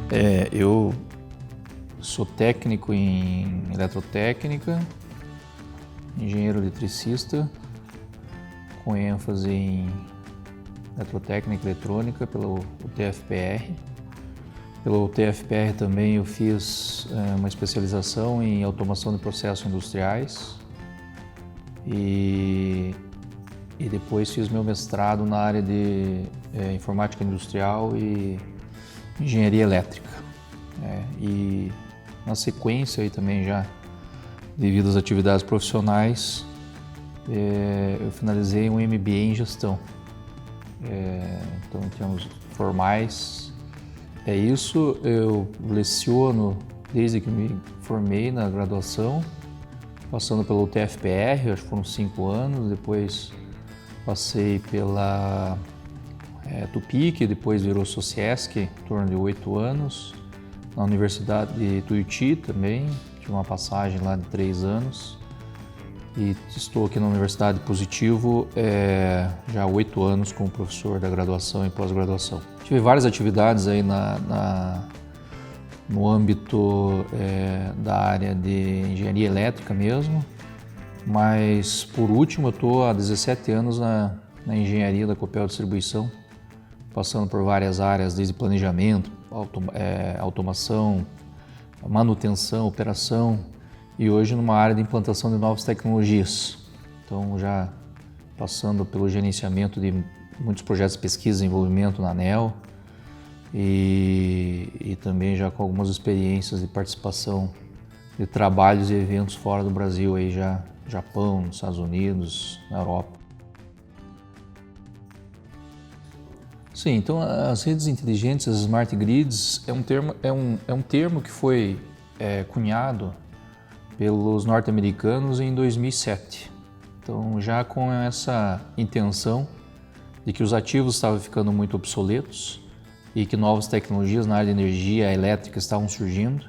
Eu sou técnico em eletrotécnica, engenheiro eletricista, com ênfase em eletrotécnica e eletrônica pelo UTFPR. Pelo UTFPR também eu fiz uma especialização em automação de processos industriais e depois fiz meu mestrado na área de informática industrial e engenharia elétrica. E na sequência aí também já, devido às atividades profissionais, eu finalizei um MBA em gestão. Então, em termos formais, é isso. Eu leciono desde que me formei na graduação, passando pelo UTFPR, acho que foram 5 anos, depois passei pela Tupi, que depois virou Sociesc, em torno de 8 anos, na Universidade de Tuiuti também, tive uma passagem lá de 3 anos, e estou aqui na Universidade Positivo já há 8 anos como professor da graduação e pós-graduação. Tive várias atividades aí no âmbito da área de engenharia elétrica mesmo, mas por último eu estou há 17 anos na engenharia da Copel Distribuição, passando por várias áreas, desde planejamento, automação, manutenção, operação e hoje numa área de implantação de novas tecnologias. Então já passando pelo gerenciamento de muitos projetos de pesquisa e desenvolvimento na ANEEL e também já com algumas experiências de participação de trabalhos e eventos fora do Brasil, aí já Japão, nos Estados Unidos, na Europa. Sim, então as redes inteligentes, as smart grids, é um termo que foi cunhado pelos norte-americanos em 2007. Então já com essa intenção de que os ativos estavam ficando muito obsoletos e que novas tecnologias na área de energia elétrica estavam surgindo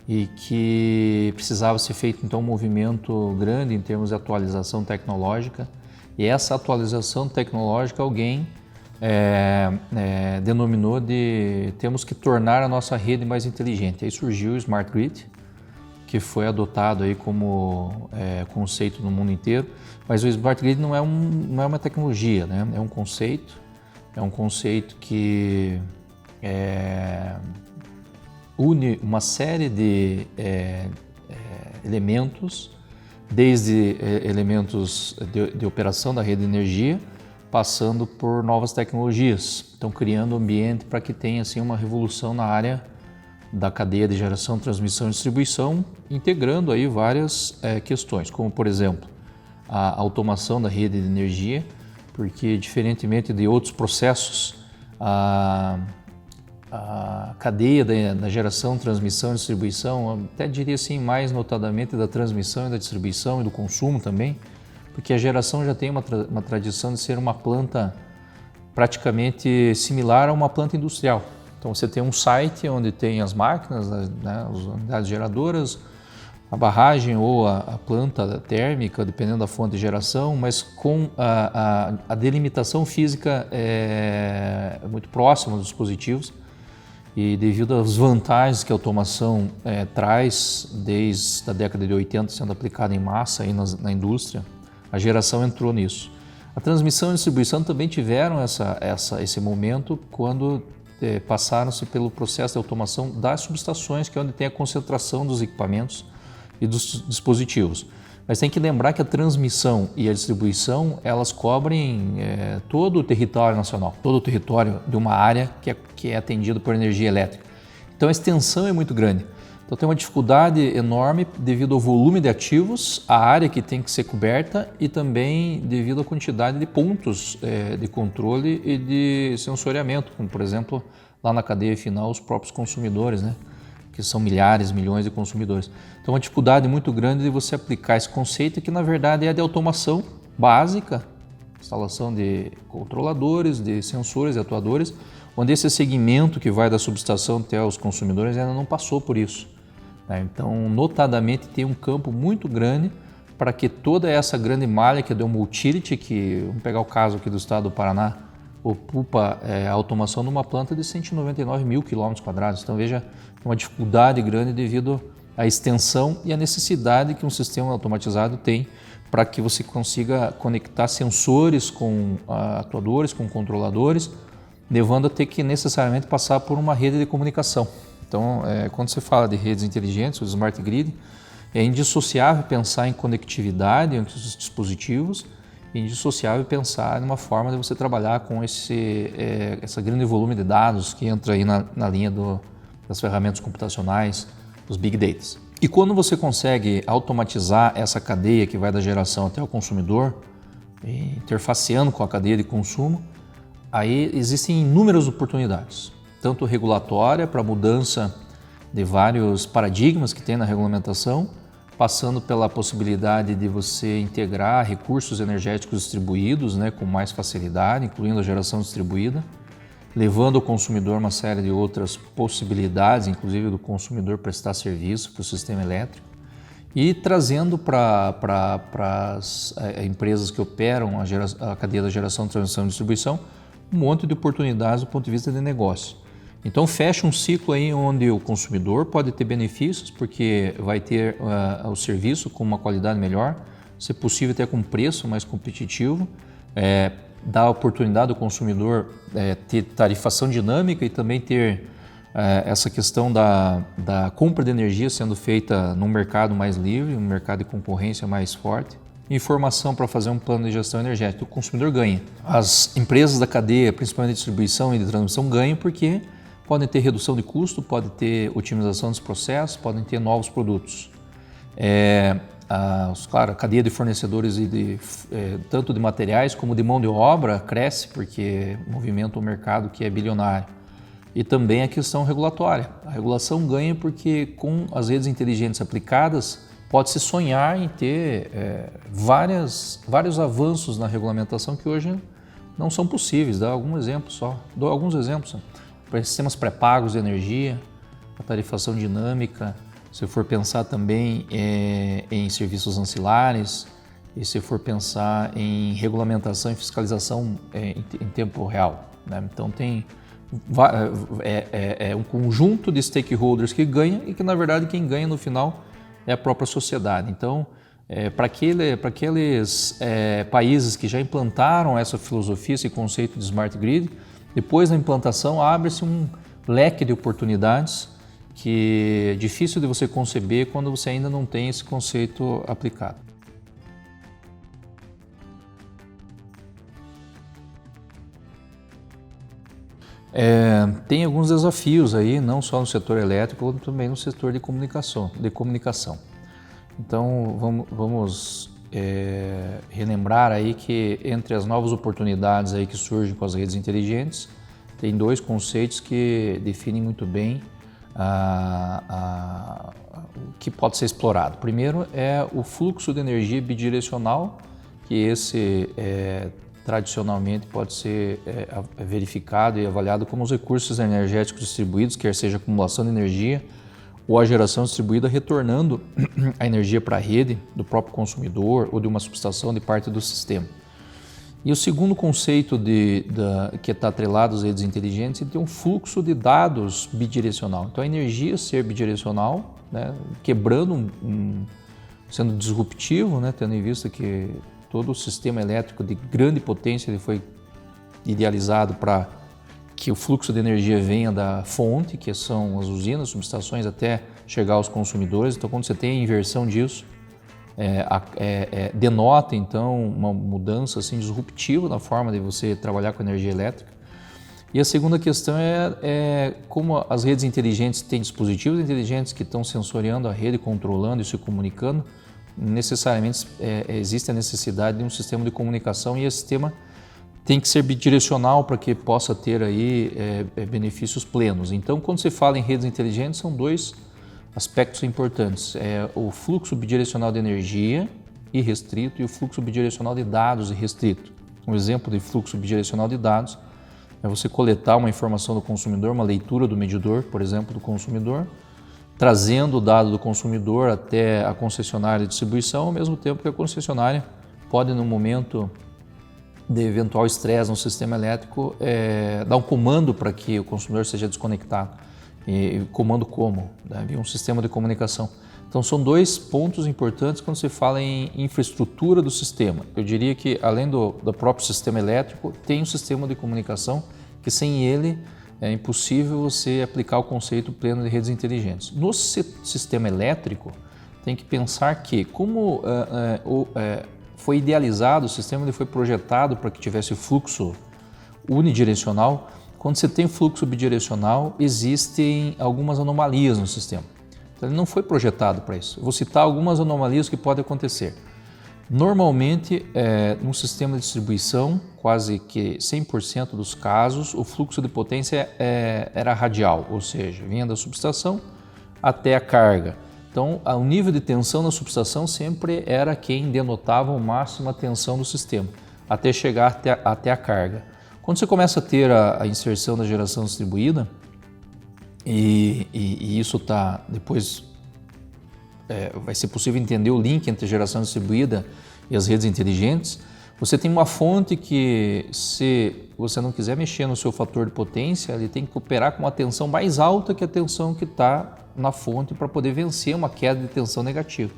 e que precisava ser feito então um movimento grande em termos de atualização tecnológica, e essa atualização tecnológica alguém denominou de temos que tornar a nossa rede mais inteligente. Aí surgiu o Smart Grid, que foi adotado aí como conceito no mundo inteiro, mas o Smart Grid não é uma tecnologia, né? É um conceito que une uma série de elementos, desde elementos de operação da rede de energia, passando por novas tecnologias. Então, criando ambiente para que tenha assim, uma revolução na área da cadeia de geração, transmissão e distribuição, integrando aí várias questões, como por exemplo, a automação da rede de energia, porque diferentemente de outros processos, a cadeia da geração, transmissão e distribuição, até diria assim, mais notadamente da transmissão e da distribuição e do consumo também, porque a geração já tem uma tradição de ser uma planta praticamente similar a uma planta industrial. Então você tem um site onde tem as máquinas, né, as unidades geradoras, a barragem ou a planta térmica, dependendo da fonte de geração, mas com a delimitação física muito próxima dos dispositivos, e devido às vantagens que a automação traz desde a década de 80 sendo aplicada em massa aí na indústria, a geração entrou nisso. A transmissão e distribuição também tiveram esse momento quando passaram-se pelo processo de automação das subestações, que é onde tem a concentração dos equipamentos e dos dispositivos. Mas tem que lembrar que a transmissão e a distribuição, elas cobrem todo o território nacional, todo o território de uma área que é atendido por energia elétrica. Então a extensão é muito grande. Então tem uma dificuldade enorme devido ao volume de ativos, a área que tem que ser coberta e também devido à quantidade de pontos de controle e de sensoriamento, como por exemplo lá na cadeia final os próprios consumidores, né? Que são milhares, milhões de consumidores. Então uma dificuldade muito grande de você aplicar esse conceito que na verdade é de automação básica, instalação de controladores, de sensores e atuadores, onde esse segmento que vai da subestação até os consumidores ainda não passou por isso. Então, notadamente, tem um campo muito grande para que toda essa grande malha que é do Multility, que vamos pegar o caso aqui do estado do Paraná, ocupa a automação de uma planta de 199 mil quilômetros quadrados. Então veja, uma dificuldade grande devido à extensão e à necessidade que um sistema automatizado tem para que você consiga conectar sensores com atuadores, com controladores, levando a ter que necessariamente passar por uma rede de comunicação. Então, quando você fala de redes inteligentes, o Smart Grid, é indissociável pensar em conectividade entre os dispositivos, e indissociável pensar em uma forma de você trabalhar com esse grande volume de dados que entra aí na linha das ferramentas computacionais, dos Big Data. E quando você consegue automatizar essa cadeia que vai da geração até o consumidor, interfaceando com a cadeia de consumo, aí existem inúmeras oportunidades, tanto regulatória para mudança de vários paradigmas que tem na regulamentação, passando pela possibilidade de você integrar recursos energéticos distribuídos, né, com mais facilidade, incluindo a geração distribuída, levando ao consumidor uma série de outras possibilidades, inclusive do consumidor prestar serviço para o sistema elétrico, e trazendo para as empresas que operam a cadeia da geração, transmissão e distribuição um monte de oportunidades do ponto de vista de negócio. Então fecha um ciclo aí onde o consumidor pode ter benefícios porque vai ter o serviço com uma qualidade melhor, se possível até com preço mais competitivo, dá a oportunidade do consumidor ter tarifação dinâmica e também ter essa questão da compra de energia sendo feita num mercado mais livre, um mercado de concorrência mais forte. Informação para fazer um plano de gestão energética, o consumidor ganha. As empresas da cadeia, principalmente de distribuição e de transmissão, ganham porque podem ter redução de custo, podem ter otimização dos processos, podem ter novos produtos. Claro, a cadeia de fornecedores tanto de materiais como de mão de obra cresce porque movimenta um mercado que é bilionário. E também a questão regulatória. A regulação ganha porque com as redes inteligentes aplicadas, pode-se sonhar em ter vários avanços na regulamentação que hoje não são possíveis. Dou alguns exemplos. Sistemas pré-pagos de energia, a tarifação dinâmica, se for pensar também em serviços ancilares, e se for pensar em regulamentação e fiscalização em tempo real, né? Então tem um conjunto de stakeholders que ganha e que na verdade quem ganha no final é a própria sociedade. Então, para aqueles países que já implantaram essa filosofia, esse conceito de Smart Grid, depois da implantação abre-se um leque de oportunidades que é difícil de você conceber quando você ainda não tem esse conceito aplicado. Tem alguns desafios aí, não só no setor elétrico, como também no setor de comunicação. Então vamos relembrar aí que entre as novas oportunidades aí que surgem com as redes inteligentes, tem dois conceitos que definem muito bem o que pode ser explorado. Primeiro é o fluxo de energia bidirecional, que esse tradicionalmente pode ser verificado e avaliado como os recursos energéticos distribuídos, quer seja acumulação de energia ou a geração distribuída retornando a energia para a rede do próprio consumidor ou de uma subestação de parte do sistema. E o segundo conceito que está atrelado às redes inteligentes é ter um fluxo de dados bidirecional. Então a energia ser bidirecional, né, quebrando, sendo disruptivo, né, tendo em vista que todo o sistema elétrico de grande potência ele foi idealizado para que o fluxo de energia venha da fonte, que são as usinas, subestações, até chegar aos consumidores. Então, quando você tem a inversão disso, denota então uma mudança assim, disruptiva na forma de você trabalhar com energia elétrica. E a segunda questão é como as redes inteligentes têm dispositivos inteligentes que estão sensoriando a rede, controlando e se comunicando. Necessariamente existe a necessidade de um sistema de comunicação e esse sistema tem que ser bidirecional para que possa ter aí benefícios plenos. Então, quando se fala em redes inteligentes, são dois aspectos importantes. O fluxo bidirecional de energia irrestrito e o fluxo bidirecional de dados irrestrito. Um exemplo de fluxo bidirecional de dados é você coletar uma informação do consumidor, uma leitura do medidor, por exemplo, do consumidor, trazendo o dado do consumidor até a concessionária de distribuição, ao mesmo tempo que a concessionária pode, no momento de eventual estresse no sistema elétrico, dá um comando para que o consumidor seja desconectado. E comando como? Via um sistema de comunicação. Então são dois pontos importantes quando se fala em infraestrutura do sistema. Eu diria que além do próprio sistema elétrico, tem um sistema de comunicação que sem ele é impossível você aplicar o conceito pleno de redes inteligentes. No sistema elétrico, tem que pensar que como foi idealizado, o sistema ele foi projetado para que tivesse fluxo unidirecional. Quando você tem fluxo bidirecional, existem algumas anomalias no sistema. Então, ele não foi projetado para isso. Eu vou citar algumas anomalias que podem acontecer. Normalmente, num sistema de distribuição, quase que 100% dos casos, o fluxo de potência era radial, ou seja, vinha da subestação até a carga. Então, o nível de tensão na subestação sempre era quem denotava a máxima tensão do sistema, até chegar até a carga. Quando você começa a ter a inserção da geração distribuída, e isso depois vai ser possível entender o link entre a geração distribuída e as redes inteligentes, você tem uma fonte que, se você não quiser mexer no seu fator de potência, ele tem que operar com uma tensão mais alta que a tensão que está na fonte para poder vencer uma queda de tensão negativa.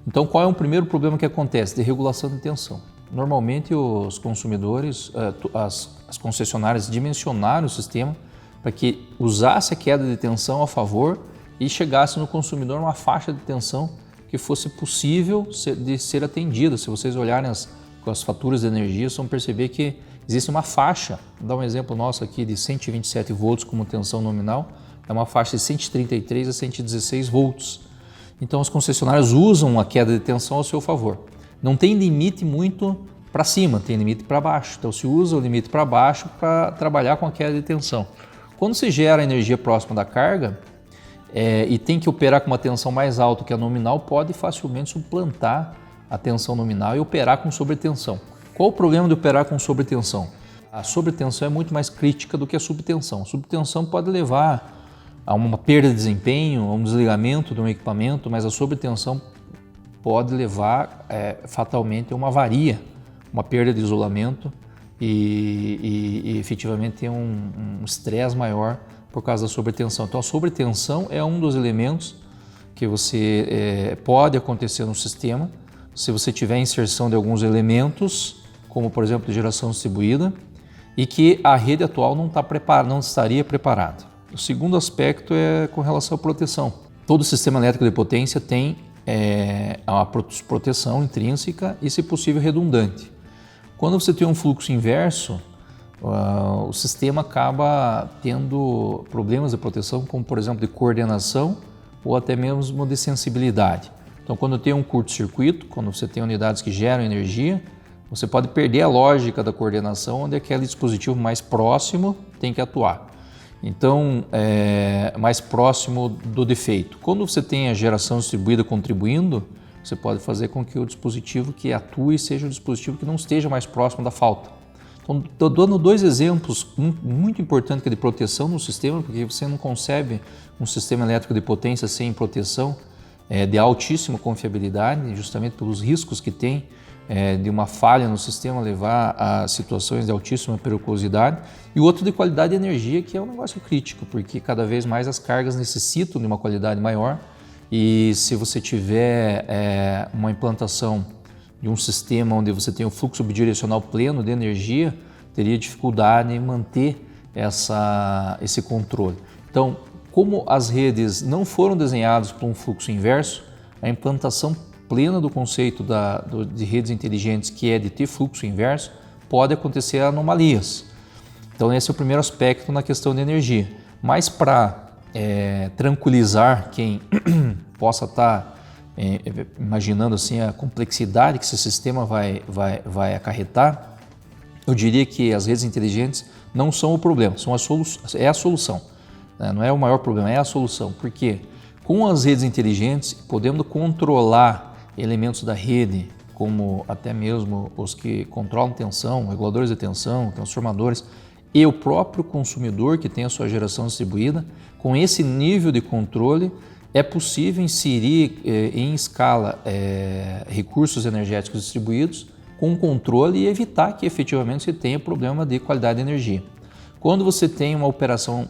Então, qual é o primeiro problema que acontece? De regulação de tensão. Normalmente, os consumidores, as concessionárias dimensionaram o sistema para que usasse a queda de tensão a favor e chegasse no consumidor uma faixa de tensão que fosse possível de ser atendida. Se vocês olharem as faturas de energia, vocês vão perceber que existe uma faixa. Vou dar um exemplo nosso aqui de 127 volts como tensão nominal, é uma faixa de 133 a 116 volts. Então, as concessionárias usam a queda de tensão ao seu favor. Não tem limite muito para cima, tem limite para baixo. Então, se usa o limite para baixo para trabalhar com a queda de tensão. Quando se gera energia próxima da carga e tem que operar com uma tensão mais alta que a nominal, pode facilmente suplantar a tensão nominal e operar com sobretensão. Qual o problema de operar com sobretensão? A sobretensão é muito mais crítica do que a subtensão. A subtensão pode levar a uma perda de desempenho, a um desligamento de um equipamento, mas a sobretensão pode levar fatalmente a uma avaria, uma perda de isolamento e efetivamente ter um estresse maior por causa da sobretensão. Então, a sobretensão é um dos elementos que pode acontecer no sistema se você tiver inserção de alguns elementos, como por exemplo de geração distribuída, e que a rede atual não estaria preparada. O segundo aspecto é com relação à proteção. Todo sistema elétrico de potência tem uma proteção intrínseca e, se possível, redundante. Quando você tem um fluxo inverso, o sistema acaba tendo problemas de proteção, como por exemplo de coordenação ou até mesmo de sensibilidade. Então, quando tem um curto-circuito, quando você tem unidades que geram energia, você pode perder a lógica da coordenação, onde aquele dispositivo mais próximo tem que atuar. Então, mais próximo do defeito. Quando você tem a geração distribuída contribuindo, você pode fazer com que o dispositivo que atue seja o dispositivo que não esteja mais próximo da falta. Então, estou dando dois exemplos muito importantes de proteção no sistema, porque você não concebe um sistema elétrico de potência sem proteção de altíssima confiabilidade, justamente pelos riscos que tem de uma falha no sistema levar a situações de altíssima periculosidade, e o outro de qualidade de energia, que é um negócio crítico, porque cada vez mais as cargas necessitam de uma qualidade maior, e se você tiver uma implantação de um sistema onde você tem um fluxo bidirecional pleno de energia, teria dificuldade em manter esse controle. Então, como as redes não foram desenhadas para um fluxo inverso, a implantação plena do conceito de redes inteligentes, que é de ter fluxo inverso, pode acontecer anomalias. Então, esse é o primeiro aspecto na questão de energia. Mas para tranquilizar quem possa estar imaginando assim a complexidade que esse sistema vai acarretar, eu diria que as redes inteligentes não são o problema, é a solução. Não é o maior problema, é a solução. Porque com as redes inteligentes, podendo controlar elementos da rede, como até mesmo os que controlam tensão, reguladores de tensão, transformadores, e o próprio consumidor que tem a sua geração distribuída, com esse nível de controle, é possível inserir em escala recursos energéticos distribuídos com controle e evitar que efetivamente você tenha problema de qualidade de energia. Quando você tem uma operação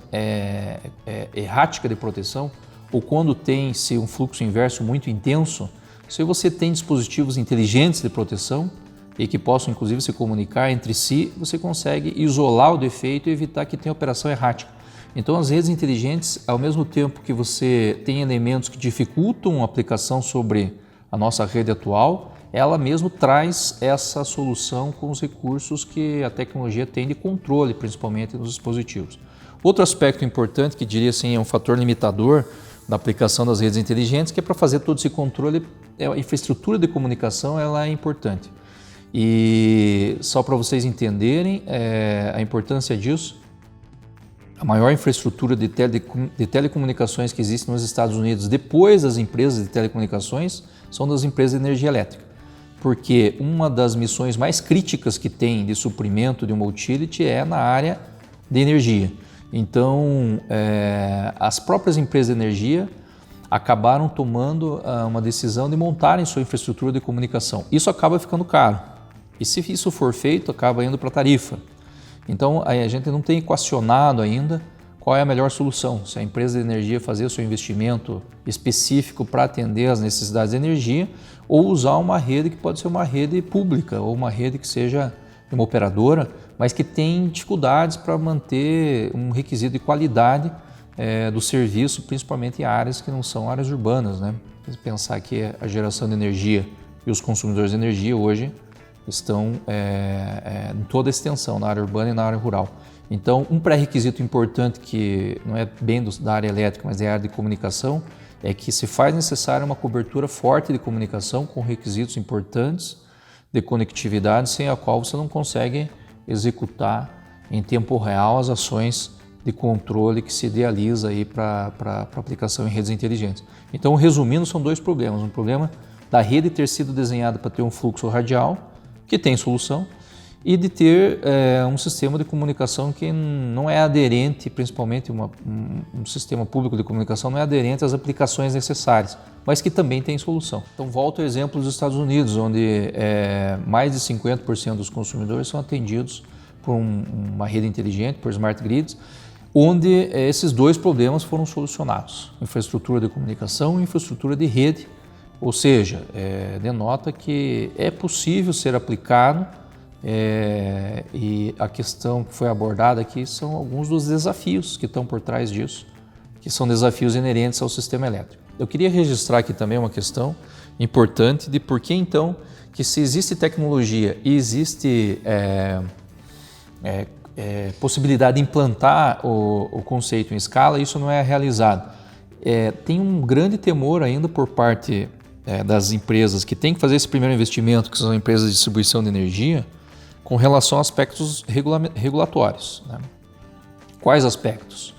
errática de proteção, ou quando tem-se um fluxo inverso muito intenso, se você tem dispositivos inteligentes de proteção e que possam inclusive se comunicar entre si, você consegue isolar o defeito e evitar que tenha operação errática. Então as redes inteligentes, ao mesmo tempo que você tem elementos que dificultam a aplicação sobre a nossa rede atual, ela mesmo traz essa solução com os recursos que a tecnologia tem de controle, principalmente nos dispositivos. Outro aspecto importante, que diria assim, é um fator limitador da aplicação das redes inteligentes, que é para fazer todo esse controle, a infraestrutura de comunicação ela é importante. E só para vocês entenderem a importância disso, a maior infraestrutura de telecomunicações que existe nos Estados Unidos, depois das empresas de telecomunicações, são das empresas de energia elétrica. Porque uma das missões mais críticas que tem de suprimento de uma utility é na área de energia. Então, as próprias empresas de energia acabaram tomando uma decisão de montarem sua infraestrutura de comunicação. Isso acaba ficando caro. E se isso for feito, acaba indo para a tarifa. Então, a gente não tem equacionado ainda qual é a melhor solução. Se a empresa de energia fazer o seu investimento específico para atender às necessidades de energia ou usar uma rede que pode ser uma rede pública ou uma rede que seja uma operadora, mas que tem dificuldades para manter um requisito de qualidade do serviço, principalmente em áreas que não são áreas urbanas, né? Pensar que a geração de energia e os consumidores de energia hoje estão em toda a extensão, na área urbana e na área rural. Então, um pré-requisito importante que não é bem da área elétrica, mas é a área de comunicação, é que se faz necessária uma cobertura forte de comunicação com requisitos importantes de conectividade, sem a qual você não consegue executar em tempo real as ações de controle que se idealiza para aplicação em redes inteligentes. Então, resumindo, são dois problemas. Um problema da rede ter sido desenhada para ter um fluxo radial, que tem solução, e de ter um sistema de comunicação que não é aderente, principalmente um sistema público de comunicação não é aderente às aplicações necessárias, mas que também tem solução. Então volto ao exemplo dos Estados Unidos, onde mais de 50% dos consumidores são atendidos por uma rede inteligente, por smart grids, onde esses dois problemas foram solucionados, infraestrutura de comunicação e infraestrutura de rede, ou seja, denota que é possível ser aplicado. E a questão que foi abordada aqui são alguns dos desafios que estão por trás disso, que são desafios inerentes ao sistema elétrico. Eu queria registrar aqui também uma questão importante de por que então que se existe tecnologia e existe possibilidade de implantar o conceito em escala, isso não é realizado. Tem um grande temor ainda por parte das empresas que têm que fazer esse primeiro investimento, que são empresas de distribuição de energia, com relação a aspectos regulatórios, né? Quais aspectos?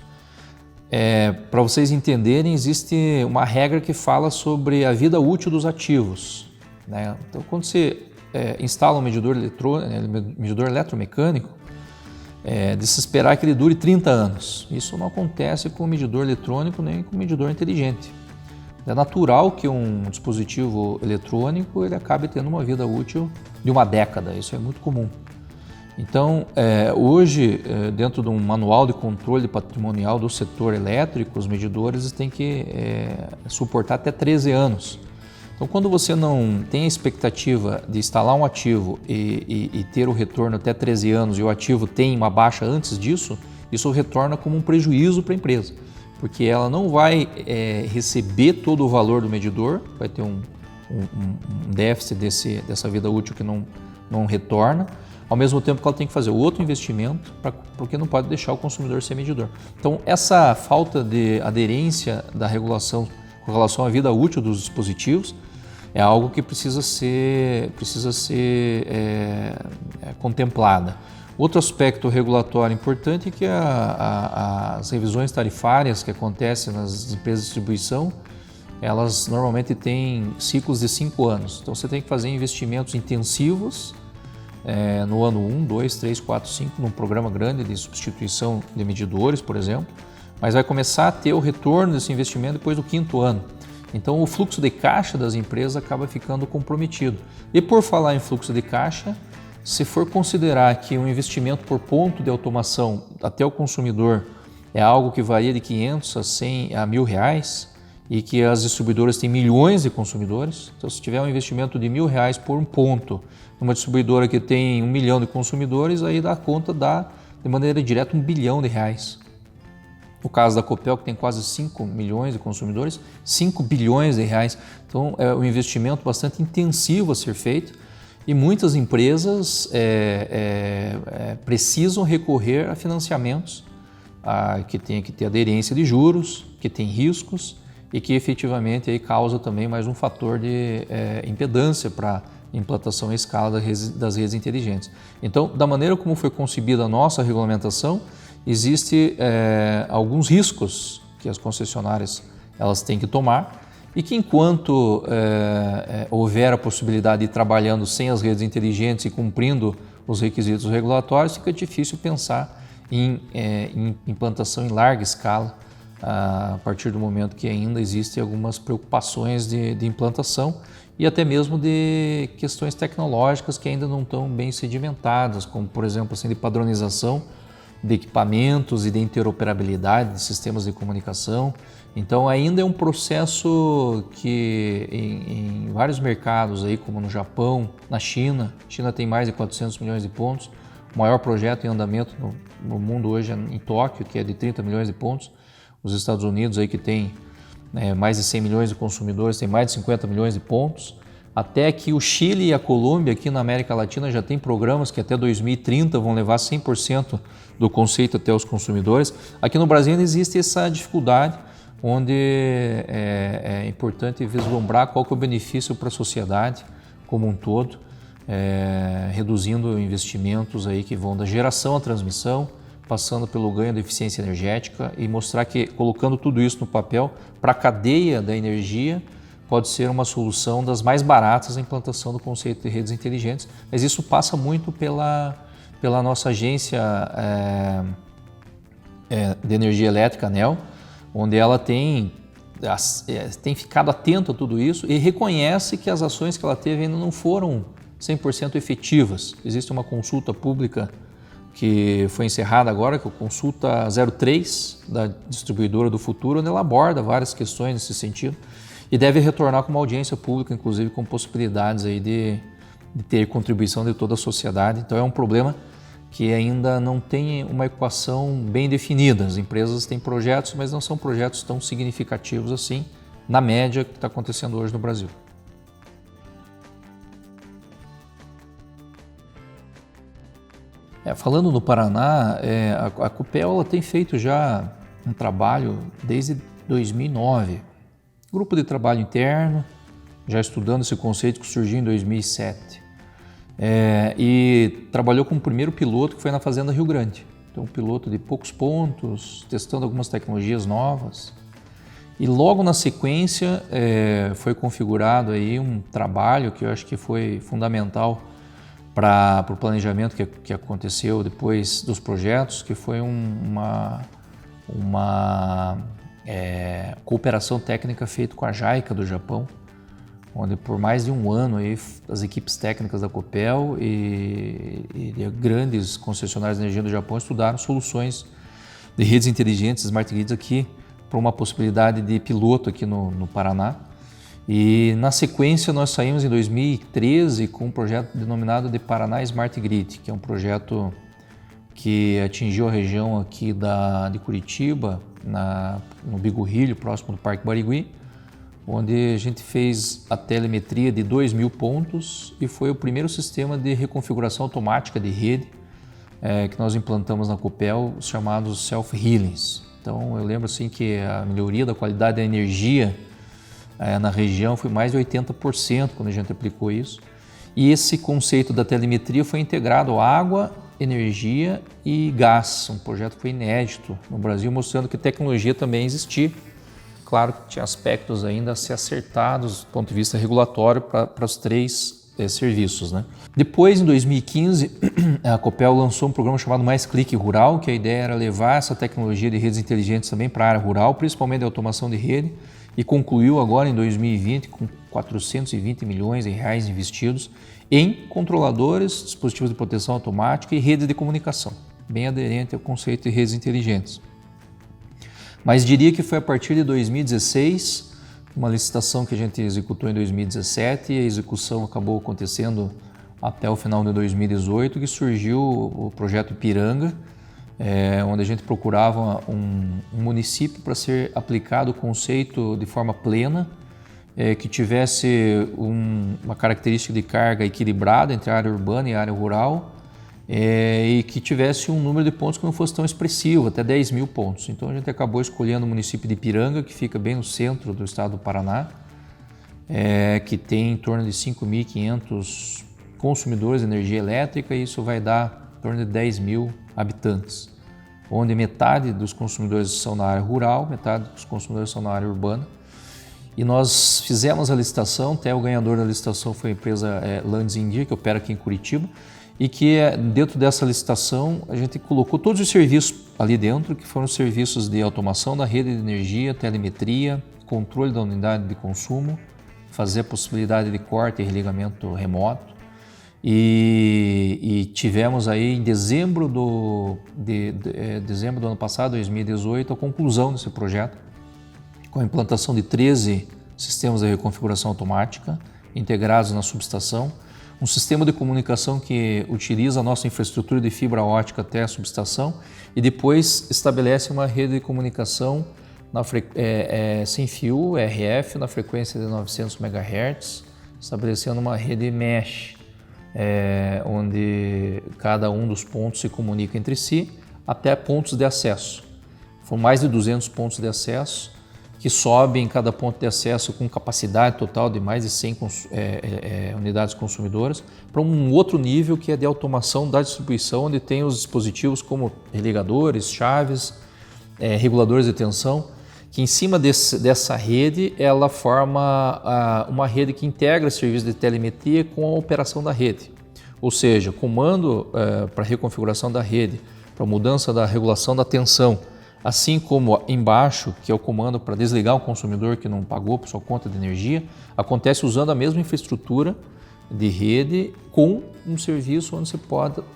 Para vocês entenderem, existe uma regra que fala sobre a vida útil dos ativos, né? Então, quando você instala um medidor eletromecânico, de se esperar que ele dure 30 anos. Isso não acontece com o medidor eletrônico nem com o medidor inteligente. É natural que um dispositivo eletrônico ele acabe tendo uma vida útil de uma década, isso é muito comum. Então, hoje, dentro de um manual de controle patrimonial do setor elétrico, os medidores têm que suportar até 13 anos. Então, quando você não tem a expectativa de instalar um ativo e ter o retorno até 13 anos e o ativo tem uma baixa antes disso, isso retorna como um prejuízo para a empresa, porque ela não vai receber todo o valor do medidor, vai ter um déficit dessa vida útil que não retorna, ao mesmo tempo que ela tem que fazer outro investimento, porque não pode deixar o consumidor ser medidor. Então, essa falta de aderência da regulação com relação à vida útil dos dispositivos é algo que precisa ser contemplada. Outro aspecto regulatório importante é que as revisões tarifárias que acontecem nas empresas de distribuição, elas normalmente têm ciclos de 5 anos. Então você tem que fazer investimentos intensivos no ano 1, 2, 3, 4, 5, num programa grande de substituição de medidores, por exemplo, mas vai começar a ter o retorno desse investimento depois do 5º ano. Então o fluxo de caixa das empresas acaba ficando comprometido. E por falar em fluxo de caixa, se for considerar que um investimento por ponto de automação até o consumidor é algo que varia de 500 a 100 a R$1.000 e que as distribuidoras têm milhões de consumidores, então se tiver um investimento de R$1.000 por um ponto numa distribuidora que tem 1 milhão de consumidores, aí dá conta, dá de maneira direta R$1 bilhão. No caso da Copel, que tem quase 5 milhões de consumidores, R$5 bilhões. Então é um investimento bastante intensivo a ser feito e muitas empresas precisam recorrer a financiamentos que tem que ter aderência de juros, que tem riscos e que efetivamente aí causa também mais um fator de impedância para implantação em escala das redes inteligentes. Então, da maneira como foi concebida a nossa regulamentação, existe alguns riscos que as concessionárias elas têm que tomar e que enquanto houver a possibilidade de ir trabalhando sem as redes inteligentes e cumprindo os requisitos regulatórios, fica difícil pensar em implantação em larga escala a partir do momento que ainda existem algumas preocupações de implantação e até mesmo de questões tecnológicas que ainda não estão bem sedimentadas, como por exemplo assim, de padronização de equipamentos e de interoperabilidade de sistemas de comunicação. Então ainda é um processo que em vários mercados, aí, como no Japão, na China, a China tem mais de 400 milhões de pontos, o maior projeto em andamento no mundo hoje é em Tóquio, que é de 30 milhões de pontos, os Estados Unidos aí que tem mais de 100 milhões de consumidores, tem mais de 50 milhões de pontos, até que o Chile e a Colômbia aqui na América Latina já tem programas que até 2030 vão levar 100% do conceito até os consumidores. Aqui no Brasil ainda existe essa dificuldade, onde é importante vislumbrar qual que é o benefício para a sociedade como um todo, reduzindo investimentos aí que vão da geração à transmissão, passando pelo ganho da eficiência energética e mostrar que, colocando tudo isso no papel, para a cadeia da energia, pode ser uma solução das mais baratas na implantação do conceito de redes inteligentes, mas isso passa muito pela nossa agência de energia elétrica, ANEEL, onde ela tem ficado atenta a tudo isso e reconhece que as ações que ela teve ainda não foram 100% efetivas. Existe uma consulta pública que foi encerrada agora, que é a Consulta 03 da Distribuidora do Futuro, onde ela aborda várias questões nesse sentido e deve retornar com uma audiência pública, inclusive com possibilidades aí de ter contribuição de toda a sociedade. Então é um problema que ainda não tem uma equação bem definida. As empresas têm projetos, mas não são projetos tão significativos assim, na média que está acontecendo hoje no Brasil. Falando no Paraná, a Copel ela tem feito já um trabalho desde 2009. Grupo de trabalho interno, já estudando esse conceito que surgiu em 2007. E trabalhou com o primeiro piloto que foi na Fazenda Rio Grande. Então, um piloto de poucos pontos, testando algumas tecnologias novas. E logo na sequência foi configurado aí um trabalho que eu acho que foi fundamental para o planejamento que aconteceu depois dos projetos, que foi uma cooperação técnica feita com a JICA do Japão, onde por mais de um ano aí, as equipes técnicas da Copel e grandes concessionárias de energia do Japão estudaram soluções de redes inteligentes, smart grids aqui, para uma possibilidade de piloto aqui no Paraná. E na sequência nós saímos em 2013 com um projeto denominado de Paraná Smart Grid, que é um projeto que atingiu a região aqui de Curitiba, no Bigorrilho, próximo do Parque Barigui, onde a gente fez a telemetria de 2.000 pontos e foi o primeiro sistema de reconfiguração automática de rede que nós implantamos na Copel, os chamados self-healings. Então eu lembro assim que a melhoria da qualidade da energia na região foi mais de 80% quando a gente aplicou isso. E esse conceito da telemetria foi integrado à água, energia e gás. Um projeto que foi inédito no Brasil, mostrando que tecnologia também existia. Claro que tinha aspectos ainda a ser acertados do ponto de vista regulatório para os três serviços, né? Depois, em 2015, a Copel lançou um programa chamado Mais Clique Rural, que a ideia era levar essa tecnologia de redes inteligentes também para a área rural, principalmente de automação de rede, e concluiu agora em 2020 com 420 milhões de reais investidos em controladores, dispositivos de proteção automática e redes de comunicação, bem aderente ao conceito de redes inteligentes. Mas diria que foi a partir de 2016, uma licitação que a gente executou em 2017 e a execução acabou acontecendo até o final de 2018, que surgiu o projeto Ipiranga, onde a gente procurava um município para ser aplicado o conceito de forma plena, que tivesse uma característica de carga equilibrada entre a área urbana e a área rural, e que tivesse um número de pontos que não fosse tão expressivo, até 10 mil pontos. Então a gente acabou escolhendo o município de Ipiranga, que fica bem no centro do estado do Paraná, que tem em torno de 5.500 consumidores de energia elétrica, e isso vai dar em torno de 10 mil habitantes, onde metade dos consumidores são na área rural, metade dos consumidores são na área urbana. E nós fizemos a licitação, até o ganhador da licitação foi a empresa Landes India, que opera aqui em Curitiba, e que dentro dessa licitação a gente colocou todos os serviços ali dentro, que foram serviços de automação da rede de energia, telemetria, controle da unidade de consumo, fazer a possibilidade de corte e religamento remoto. E tivemos aí em dezembro do ano passado, 2018, a conclusão desse projeto, com a implantação de 13 sistemas de reconfiguração automática integrados na subestação, um sistema de comunicação que utiliza a nossa infraestrutura de fibra ótica até a subestação e depois estabelece uma rede de comunicação sem fio, RF, na frequência de 900 MHz, estabelecendo uma rede mesh, onde cada um dos pontos se comunica entre si até pontos de acesso. Foram mais de 200 pontos de acesso que sobem em cada ponto de acesso com capacidade total de mais de 100 unidades consumidoras, para um outro nível que é de automação da distribuição, onde tem os dispositivos como religadores, chaves, reguladores de tensão, que em cima dessa rede ela forma uma rede que integra serviços de telemetria com a operação da rede. Ou seja, comando para reconfiguração da rede, para mudança da regulação da tensão, assim como embaixo, que é o comando para desligar o consumidor que não pagou por sua conta de energia, acontece usando a mesma infraestrutura de rede com um serviço onde você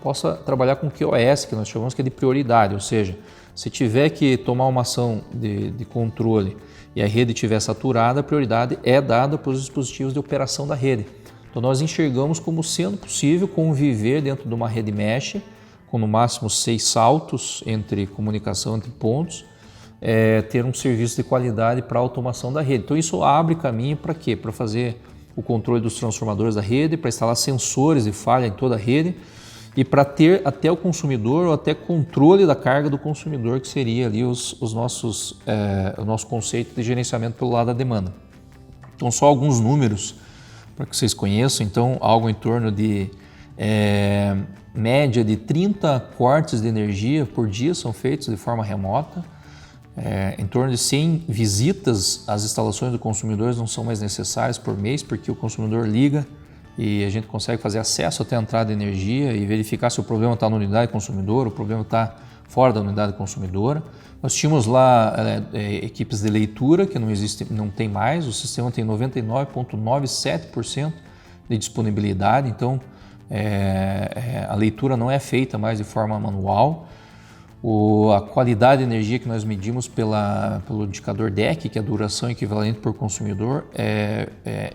possa trabalhar com QoS, que nós chamamos que é de prioridade, ou seja, se tiver que tomar uma ação de controle e a rede estiver saturada, a prioridade é dada para os dispositivos de operação da rede. Então nós enxergamos como sendo possível conviver dentro de uma rede mesh, com no máximo 6 saltos entre comunicação entre pontos, ter um serviço de qualidade para a automação da rede. Então isso abre caminho para quê? Para fazer o controle dos transformadores da rede, para instalar sensores de falha em toda a rede e para ter até o consumidor ou até controle da carga do consumidor, que seria ali o nosso conceito de gerenciamento pelo lado da demanda. Então só alguns números para que vocês conheçam. Então algo em torno de média de 30 cortes de energia por dia são feitos de forma remota. Em torno de 100 visitas às instalações do consumidor não são mais necessárias por mês, porque o consumidor liga e a gente consegue fazer acesso até a entrada de energia e verificar se o problema está na unidade consumidora, o problema está fora da unidade consumidora. Nós tínhamos lá equipes de leitura, que não tem mais, o sistema tem 99,97% de disponibilidade, então a leitura não é feita mais de forma manual. A qualidade de energia que nós medimos pelo indicador DEC, que é a duração equivalente por consumidor,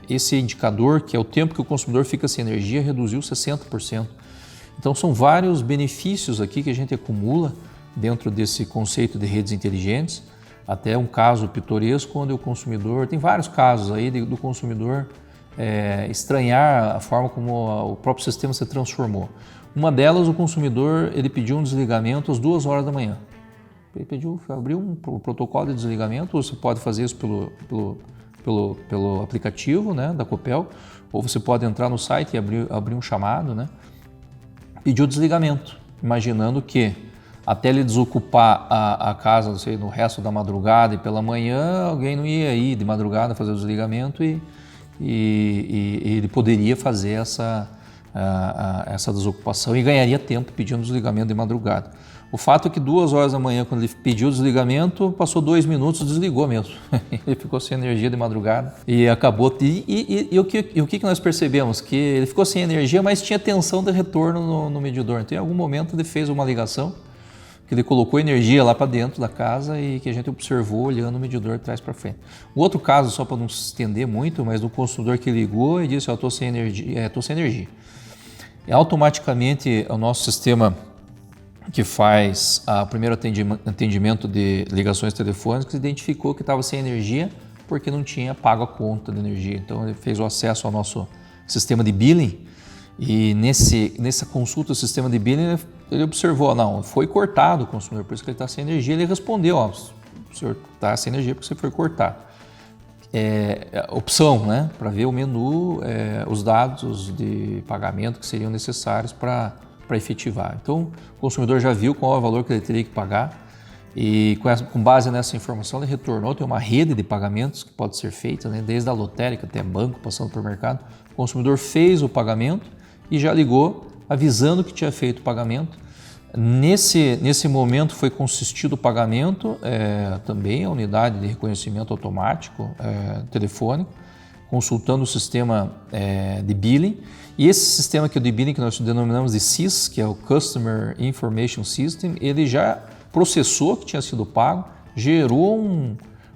esse indicador, que é o tempo que o consumidor fica sem energia, reduziu 60%. Então são vários benefícios aqui que a gente acumula dentro desse conceito de redes inteligentes, até um caso pitoresco onde o consumidor, tem vários casos aí do consumidor estranhar a forma como o próprio sistema se transformou. Uma delas, o consumidor ele pediu um desligamento às 2 horas da manhã. Ele abriu um protocolo de desligamento, ou você pode fazer isso pelo aplicativo, né, da Copel, ou você pode entrar no site e abrir um chamado, né? Pediu desligamento, imaginando que até ele desocupar a casa, não sei, no resto da madrugada e pela manhã, alguém não ia ir de madrugada fazer o desligamento e ele poderia fazer essa desocupação e ganharia tempo pedindo desligamento de madrugada. O fato é que 2 horas da manhã, quando ele pediu o desligamento, passou 2 minutos, desligou mesmo. Ele ficou sem energia de madrugada e acabou. E o que nós percebemos? Que ele ficou sem energia, mas tinha tensão de retorno no medidor. Então, em algum momento, ele fez uma ligação, que ele colocou energia lá para dentro da casa e que a gente observou olhando o medidor de trás para frente. O outro caso, só para não se estender muito, mas do consumidor que ligou e disse: estou sem energia. Estou sem energia. E automaticamente o nosso sistema que faz o primeiro atendimento de ligações telefônicas identificou que estava sem energia porque não tinha pago a conta de energia. Então ele fez o acesso ao nosso sistema de billing e nessa consulta do sistema de billing ele observou: não, foi cortado o consumidor, por isso que ele está sem energia. Ele respondeu: o senhor está sem energia porque você foi cortado. Opção, né, para ver o menu, os dados de pagamento que seriam necessários para efetivar. Então, o consumidor já viu qual é o valor que ele teria que pagar e com base nessa informação ele retornou. Tem uma rede de pagamentos que pode ser feita, né, desde a lotérica até banco, passando por mercado. O consumidor fez o pagamento e já ligou avisando que tinha feito o pagamento. Nesse momento foi consistido o pagamento, também a unidade de reconhecimento automático telefônico, consultando o sistema de billing. E esse sistema aqui de billing, que nós denominamos de CIS, que é o Customer Information System, ele já processou que tinha sido pago, gerou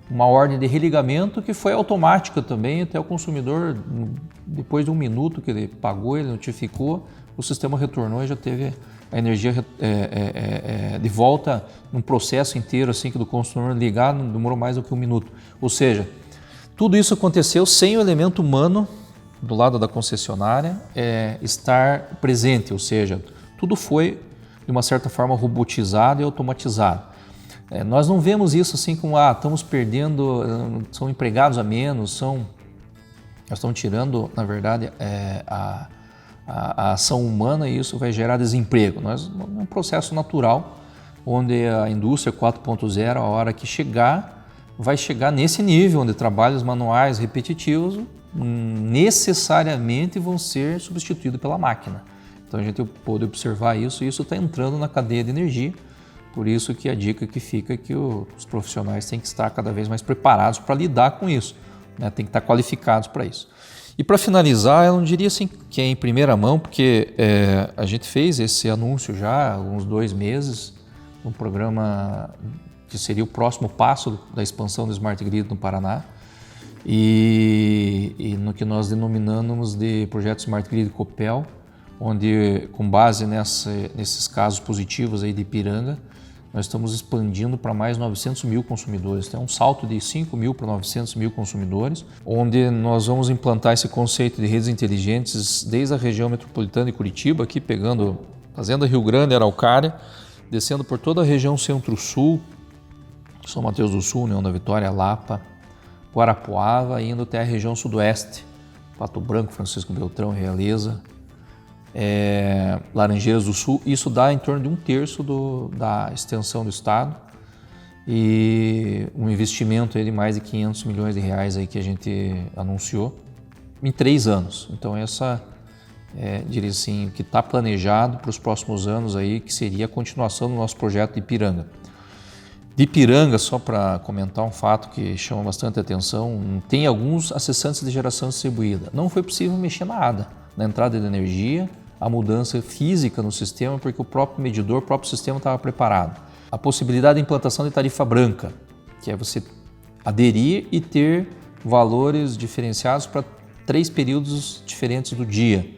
uma ordem de religamento que foi automática também, até o consumidor, depois de 1 minuto que ele pagou, ele notificou, o sistema retornou e já teve a energia de volta num processo inteiro, assim, que do consumidor ligar, não demorou mais do que 1 minuto. Ou seja, tudo isso aconteceu sem o elemento humano do lado da concessionária estar presente, ou seja, tudo foi de uma certa forma robotizado e automatizado. Nós não vemos isso assim como estamos perdendo, são empregados a menos, nós estamos tirando, na verdade, a ação humana e isso vai gerar desemprego. É um processo natural onde a indústria 4.0, a hora que chegar, vai chegar nesse nível onde trabalhos manuais repetitivos necessariamente vão ser substituídos pela máquina. Então a gente pode observar isso e isso está entrando na cadeia de energia. Por isso que a dica que fica é que os profissionais têm que estar cada vez mais preparados para lidar com isso, né? Tem que estar qualificados para isso. E para finalizar, eu não diria assim que é em primeira mão, porque a gente fez esse anúncio já há uns 2 meses, um programa que seria o próximo passo da expansão do Smart Grid no Paraná, e no que nós denominamos de projeto Smart Grid Copel, onde, com base nesses casos positivos aí de Ipiranga, nós estamos expandindo para mais 900 mil consumidores. Tem um salto de 5 mil para 900 mil consumidores, onde nós vamos implantar esse conceito de redes inteligentes desde a região metropolitana de Curitiba, aqui pegando Fazenda Rio Grande, Araucária, descendo por toda a região Centro-Sul, São Mateus do Sul, União da Vitória, Lapa, Guarapuava, indo até a região Sudoeste, Pato Branco, Francisco Beltrão, Realeza, Laranjeiras do Sul. Isso dá em torno de 1/3 da extensão do estado e um investimento aí de mais de 500 milhões de reais aí que a gente anunciou em 3 anos. Então essa diria assim, o que está planejado para os próximos anos aí, que seria a continuação do nosso projeto de Ipiranga. De Ipiranga, só para comentar um fato que chama bastante atenção, tem alguns acessantes de geração distribuída. Não foi possível mexer nada na entrada de energia, a mudança física no sistema, porque o próprio medidor, o próprio sistema estava preparado. A possibilidade de implantação de tarifa branca, que é você aderir e ter valores diferenciados para 3 períodos diferentes do dia.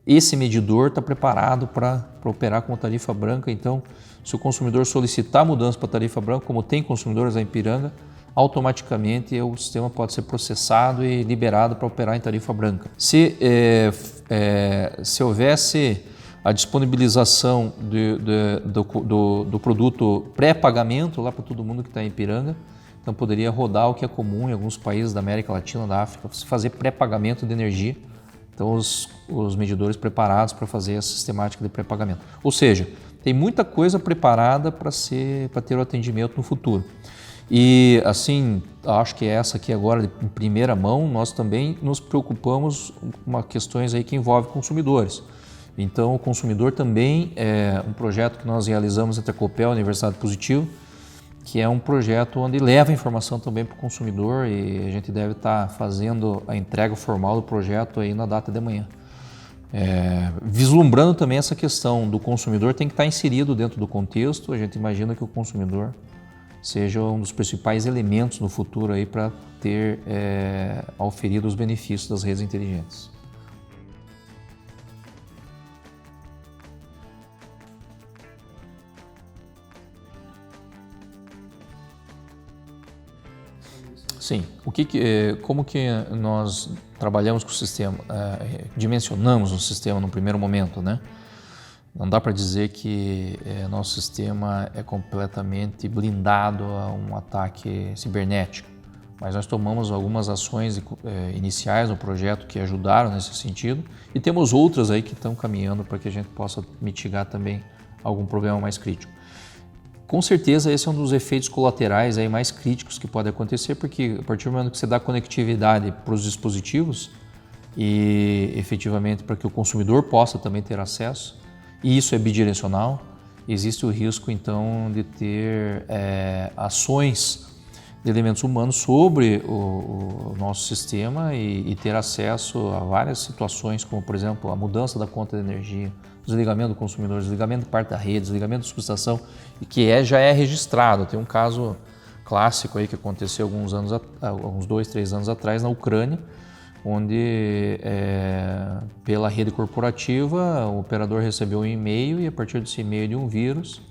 Esse medidor está preparado para operar com tarifa branca, então se o consumidor solicitar mudança para tarifa branca, como tem consumidores em Ipiranga, automaticamente o sistema pode ser processado e liberado para operar em tarifa branca. Se houvesse a disponibilização do produto pré-pagamento lá para todo mundo que está em Ipiranga, então poderia rodar o que é comum em alguns países da América Latina, da África, você fazer pré-pagamento de energia. Então os medidores preparados para fazer a sistemática de pré-pagamento. Ou seja, tem muita coisa preparada para ter o atendimento no futuro. E assim, acho que essa aqui agora, em primeira mão, nós também nos preocupamos com questões aí que envolvem consumidores. Então, o consumidor também é um projeto que nós realizamos entre a Copel e a Universidade Positivo, que é um projeto onde leva a informação também para o consumidor e a gente deve estar fazendo a entrega formal do projeto aí na data de amanhã. Vislumbrando também essa questão do consumidor tem que estar inserido dentro do contexto, a gente imagina que o consumidor seja um dos principais elementos no futuro aí para ter auferido os benefícios das redes inteligentes. Sim, como que nós trabalhamos com o sistema, dimensionamos o sistema no primeiro momento, né? Não dá para dizer que nosso sistema é completamente blindado a um ataque cibernético, mas nós tomamos algumas ações iniciais no projeto que ajudaram nesse sentido e temos outras aí que estão caminhando para que a gente possa mitigar também algum problema mais crítico. Com certeza esse é um dos efeitos colaterais aí mais críticos que pode acontecer, porque a partir do momento que você dá conectividade para os dispositivos e efetivamente para que o consumidor possa também ter acesso, e isso é bidirecional, existe o risco então de ter ações de elementos humanos sobre o nosso sistema e ter acesso a várias situações, como por exemplo a mudança da conta de energia, desligamento do consumidor, desligamento de parte da rede, desligamento da subestação, que já é registrado. Tem um caso clássico aí que aconteceu alguns 2, 3 anos atrás na Ucrânia, onde pela rede corporativa o operador recebeu um e-mail e a partir desse e-mail de um vírus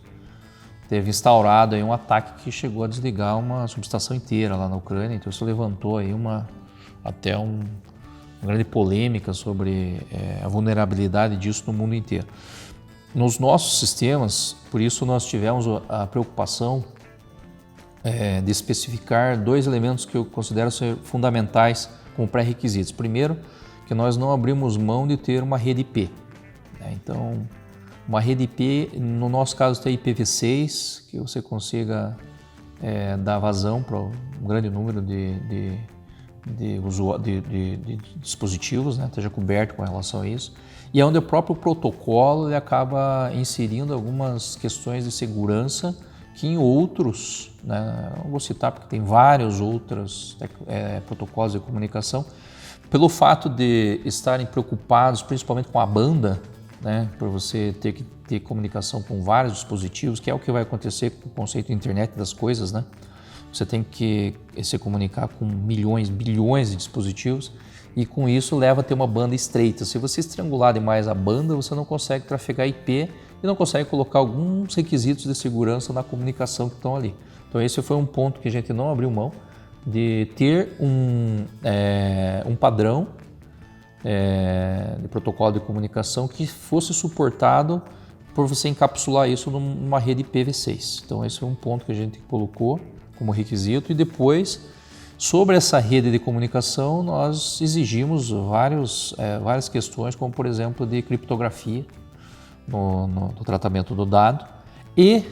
teve instaurado aí um ataque que chegou a desligar uma subestação inteira lá na Ucrânia. Então isso levantou aí uma grande polêmica sobre a vulnerabilidade disso no mundo inteiro. Nos nossos sistemas, por isso nós tivemos a preocupação de especificar 2 elementos que eu considero ser fundamentais como pré-requisitos. Primeiro, que nós não abrimos mão de ter uma rede IP. Então, uma rede IP, no nosso caso tem IPv6, que você consiga dar vazão para um grande número de dispositivos, né, esteja coberto com relação a isso, e é onde o próprio protocolo ele acaba inserindo algumas questões de segurança que em outros, né, não vou citar porque tem vários outros protocolos de comunicação, pelo fato de estarem preocupados principalmente com a banda, né, por você ter que ter comunicação com vários dispositivos, que é o que vai acontecer com o conceito de internet das coisas, né? Você tem que se comunicar com milhões, bilhões de dispositivos e com isso leva a ter uma banda estreita. Se você estrangular demais a banda, você não consegue trafegar IP e não consegue colocar alguns requisitos de segurança na comunicação que estão ali. Então esse foi um ponto que a gente não abriu mão, de ter um padrão de protocolo de comunicação que fosse suportado por você encapsular isso numa rede IPv6. Então esse é um ponto que a gente colocou como requisito e depois, sobre essa rede de comunicação, nós exigimos várias questões, como por exemplo de criptografia no tratamento do dado, e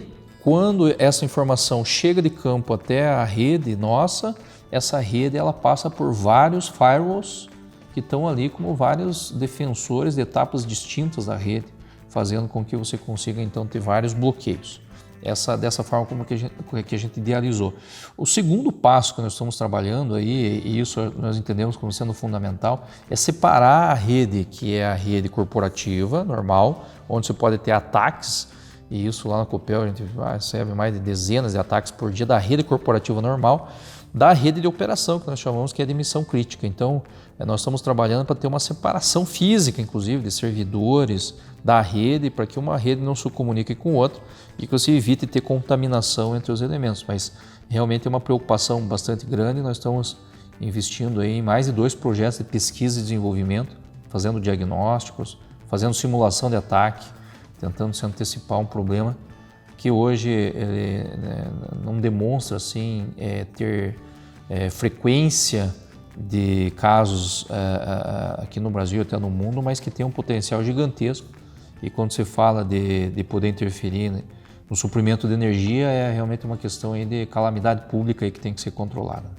quando essa informação chega de campo até a rede nossa, essa rede ela passa por vários firewalls que estão ali como vários defensores de etapas distintas da rede, fazendo com que você consiga então ter vários bloqueios. Dessa forma como que a gente idealizou. O segundo passo que nós estamos trabalhando aí, e isso nós entendemos como sendo fundamental, é separar a rede que é a rede corporativa normal, onde você pode ter ataques, e isso lá na Copel a gente recebe mais de dezenas de ataques por dia da rede corporativa normal, da rede de operação, que nós chamamos que é de missão crítica. Então, nós estamos trabalhando para ter uma separação física, inclusive, de servidores da rede, para que uma rede não se comunique com outra e que você evite ter contaminação entre os elementos. Mas realmente é uma preocupação bastante grande. Nós estamos investindo aí em mais de 2 projetos de pesquisa e desenvolvimento, fazendo diagnósticos, fazendo simulação de ataque, tentando se antecipar um problema que hoje ele, não demonstra assim, ter frequência de casos aqui no Brasil e até no mundo, mas que tem um potencial gigantesco. E quando se fala de poder interferir, né, no suprimento de energia, é realmente uma questão aí de calamidade pública aí que tem que ser controlada.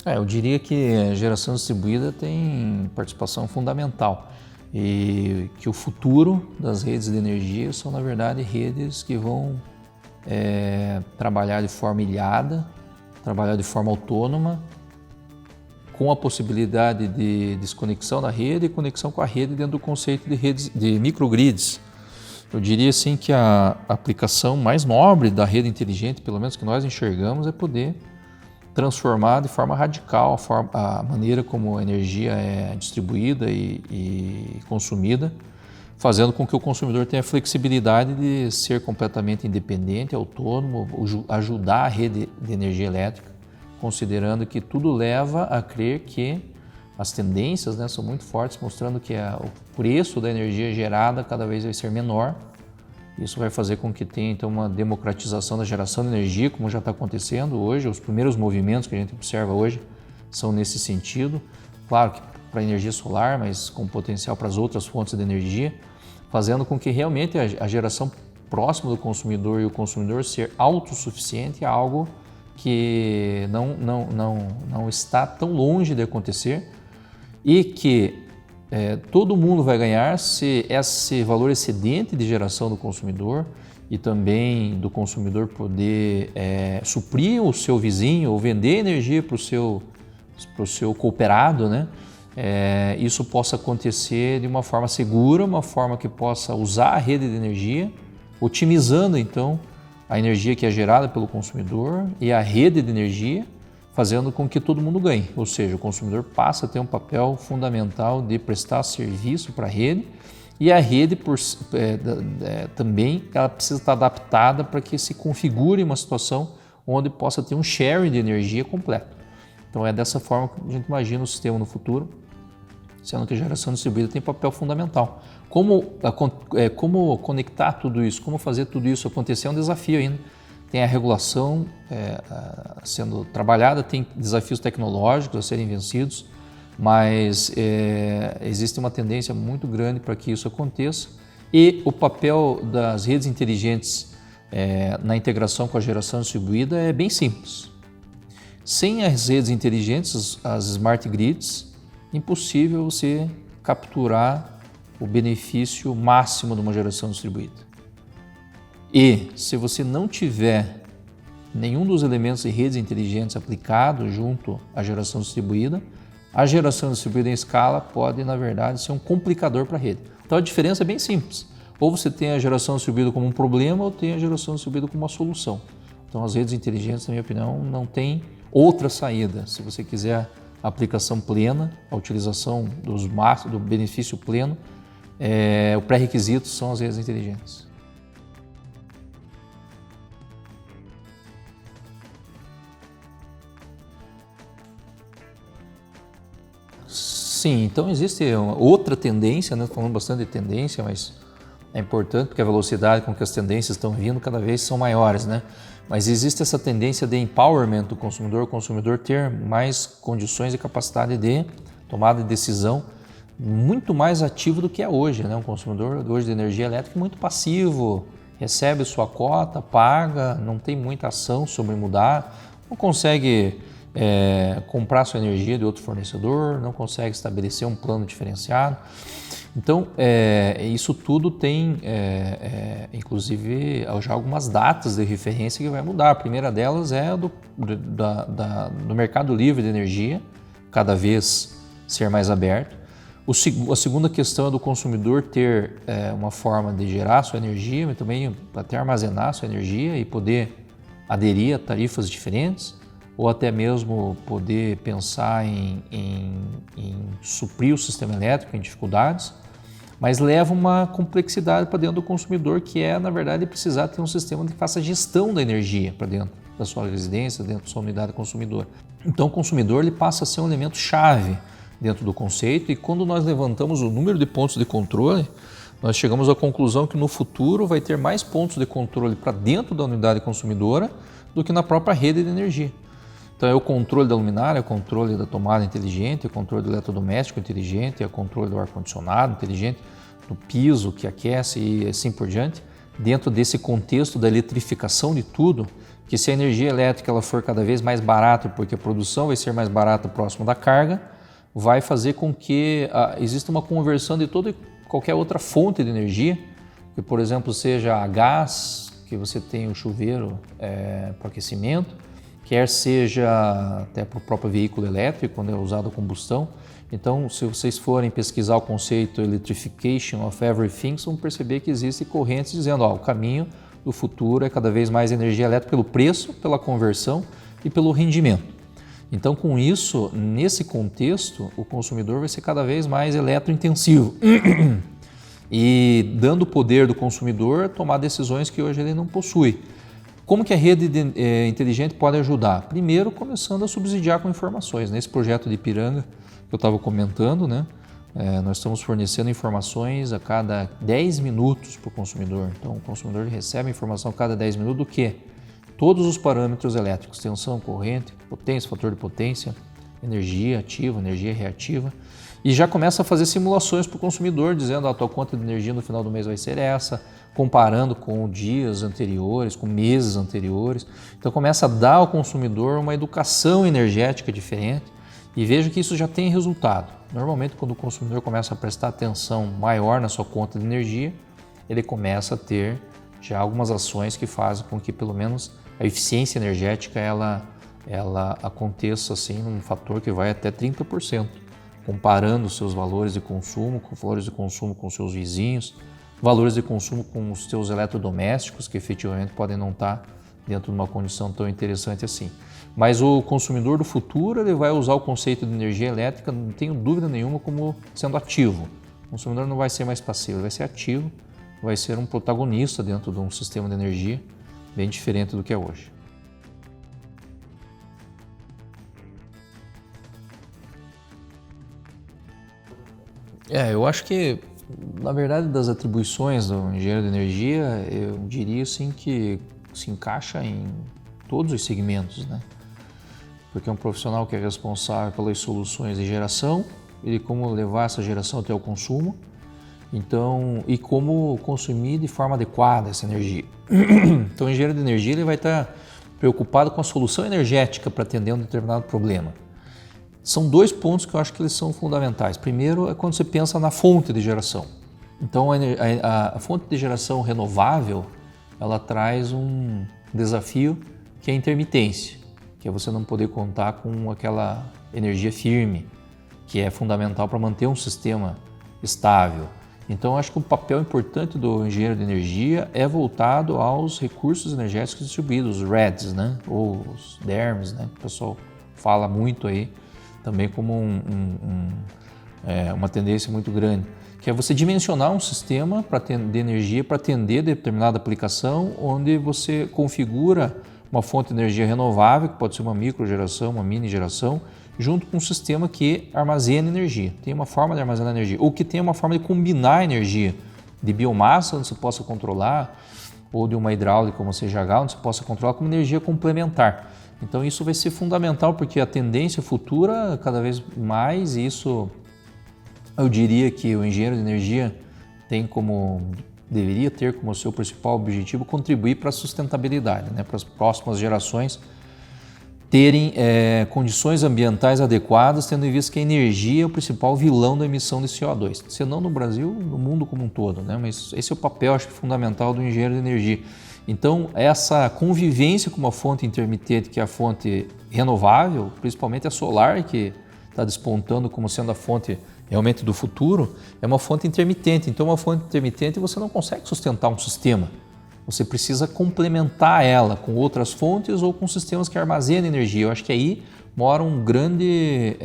Eu diria que a geração distribuída tem participação fundamental e que o futuro das redes de energia são, na verdade, redes que vão trabalhar de forma ilhada, trabalhar de forma autônoma, com a possibilidade de desconexão da rede e conexão com a rede dentro do conceito de redes de microgrids. Eu diria assim que a aplicação mais nobre da rede inteligente, pelo menos que nós enxergamos, é poder transformar de forma radical a maneira como a energia é distribuída e consumida, fazendo com que o consumidor tenha a flexibilidade de ser completamente independente, autônomo, ajudar a rede de energia elétrica, considerando que tudo leva a crer que as tendências, são muito fortes, mostrando que o preço da energia gerada cada vez vai ser menor. Isso vai fazer com que tenha então uma democratização da geração de energia, como já está acontecendo hoje. Os primeiros movimentos que a gente observa hoje são nesse sentido. Claro que para a energia solar, mas com potencial para as outras fontes de energia, fazendo com que realmente a geração próxima do consumidor e o consumidor ser autossuficiente é algo que não está tão longe de acontecer e que todo mundo vai ganhar se esse valor excedente de geração do consumidor e também do consumidor poder suprir o seu vizinho ou vender energia para o seu cooperado, isso possa acontecer de uma forma segura, uma forma que possa usar a rede de energia, otimizando então a energia que é gerada pelo consumidor e a rede de energia, fazendo com que todo mundo ganhe, ou seja, o consumidor passa a ter um papel fundamental de prestar serviço para a rede e a rede também ela precisa estar adaptada para que se configure uma situação onde possa ter um sharing de energia completo. Então é dessa forma que a gente imagina o sistema no futuro, sendo que a geração distribuída tem papel fundamental. Como conectar tudo isso, como fazer tudo isso acontecer é um desafio ainda. Tem a regulação sendo trabalhada, tem desafios tecnológicos a serem vencidos, mas existe uma tendência muito grande para que isso aconteça e o papel das redes inteligentes na integração com a geração distribuída é bem simples. Sem as redes inteligentes, as smart grids, impossível você capturar o benefício máximo de uma geração distribuída. E se você não tiver nenhum dos elementos de redes inteligentes aplicado junto à geração distribuída, a geração distribuída em escala pode, na verdade, ser um complicador para a rede. Então a diferença é bem simples. Ou você tem a geração distribuída como um problema ou tem a geração distribuída como uma solução. Então as redes inteligentes, na minha opinião, não tem outra saída. Se você quiser a aplicação plena, a utilização do benefício pleno, o pré-requisito são as redes inteligentes. Sim, então existe outra tendência, falando bastante de tendência, mas é importante porque a velocidade com que as tendências estão vindo cada vez são maiores, Mas existe essa tendência de empowerment do consumidor, o consumidor ter mais condições e capacidade de tomada de decisão muito mais ativo do que é hoje, Um consumidor hoje de energia elétrica muito passivo, recebe sua cota, paga, não tem muita ação sobre mudar, não consegue comprar sua energia de outro fornecedor, não consegue estabelecer um plano diferenciado. Então, isso tudo tem, inclusive, já algumas datas de referência que vai mudar. A primeira delas é do mercado livre de energia, cada vez ser mais aberto. A segunda questão é do consumidor ter uma forma de gerar sua energia, mas também até armazenar sua energia e poder aderir a tarifas diferentes, ou até mesmo poder pensar em suprir o sistema elétrico em dificuldades, mas leva uma complexidade para dentro do consumidor que na verdade, precisar ter um sistema que faça gestão da energia para dentro da sua residência, dentro da sua unidade consumidora. Então o consumidor ele passa a ser um elemento chave dentro do conceito e quando nós levantamos o número de pontos de controle, nós chegamos à conclusão que no futuro vai ter mais pontos de controle para dentro da unidade consumidora do que na própria rede de energia. Então é o controle da luminária, é o controle da tomada inteligente, é o controle do eletrodoméstico inteligente, é o controle do ar-condicionado inteligente, do piso que aquece e assim por diante. Dentro desse contexto da eletrificação de tudo, que se a energia elétrica ela for cada vez mais barata, porque a produção vai ser mais barata próximo da carga, vai fazer com que exista uma conversão de toda e qualquer outra fonte de energia, que por exemplo seja a gás, que você tem o chuveiro para aquecimento, quer seja até para o próprio veículo elétrico, quando é usado a combustão. Então, se vocês forem pesquisar o conceito Electrification of Everything, vocês vão perceber que existem correntes dizendo o caminho do futuro é cada vez mais energia elétrica pelo preço, pela conversão e pelo rendimento. Então, com isso, nesse contexto, o consumidor vai ser cada vez mais eletrointensivo e dando o poder do consumidor a tomar decisões que hoje ele não possui. Como que a rede inteligente pode ajudar? Primeiro, começando a subsidiar com informações. Nesse projeto de Ipiranga que eu estava comentando, né? Nós estamos fornecendo informações a cada 10 minutos para o consumidor. Então, o consumidor recebe informação a cada 10 minutos do que? Todos os parâmetros elétricos, tensão, corrente, potência, fator de potência, energia ativa, energia reativa. E já começa a fazer simulações para o consumidor, dizendo a tua conta de energia no final do mês vai ser essa, comparando com dias anteriores, com meses anteriores. Então começa a dar ao consumidor uma educação energética diferente e veja que isso já tem resultado. Normalmente quando o consumidor começa a prestar atenção maior na sua conta de energia, ele começa a ter já algumas ações que fazem com que pelo menos a eficiência energética ela aconteça assim num fator que vai até 30%, comparando os seus valores de consumo com valores de consumo com seus vizinhos, valores de consumo com os seus eletrodomésticos, que efetivamente podem não estar dentro de uma condição tão interessante assim. Mas o consumidor do futuro ele vai usar o conceito de energia elétrica, não tenho dúvida nenhuma, como sendo ativo. O consumidor não vai ser mais passivo, ele vai ser ativo, vai ser um protagonista dentro de um sistema de energia bem diferente do que é hoje. Eu acho que, na verdade, das atribuições do engenheiro de energia, eu diria assim que se encaixa em todos os segmentos, né? Porque é um profissional que é responsável pelas soluções de geração e de como levar essa geração até o consumo, então, e como consumir de forma adequada essa energia. Então, o engenheiro de energia ele vai estar preocupado com a solução energética para atender um determinado problema. São dois pontos que eu acho que eles são fundamentais. Primeiro é quando você pensa na fonte de geração. Então, a fonte de geração renovável, ela traz um desafio que é a intermitência, que é você não poder contar com aquela energia firme, que é fundamental para manter um sistema estável. Então, eu acho que o papel importante do engenheiro de energia é voltado aos recursos energéticos distribuídos, os REDs, né? Ou os DERMs, né? O pessoal fala muito aí, também como uma tendência muito grande, que é você dimensionar um sistema de energia para atender determinada aplicação, onde você configura uma fonte de energia renovável, que pode ser uma microgeração, uma mini geração, junto com um sistema que armazena energia, tem uma forma de armazenar energia, ou que tem uma forma de combinar energia de biomassa, onde você possa controlar, ou de uma hidráulica como a CGH, onde você possa controlar como energia complementar. Então isso vai ser fundamental porque a tendência futura, cada vez mais, isso eu diria que o engenheiro de energia deveria ter como seu principal objetivo contribuir para a sustentabilidade, né? Para as próximas gerações terem condições ambientais adequadas, tendo em vista que a energia é o principal vilão da emissão de CO2, se não no Brasil, no mundo como um todo, né? Mas esse é o papel, acho que fundamental do engenheiro de energia. Então, essa convivência com uma fonte intermitente, que é a fonte renovável, principalmente a solar, que está despontando como sendo a fonte realmente do futuro, é uma fonte intermitente. Então, uma fonte intermitente você não consegue sustentar um sistema. Você precisa complementar ela com outras fontes ou com sistemas que armazenam energia. Eu acho que aí mora uma grande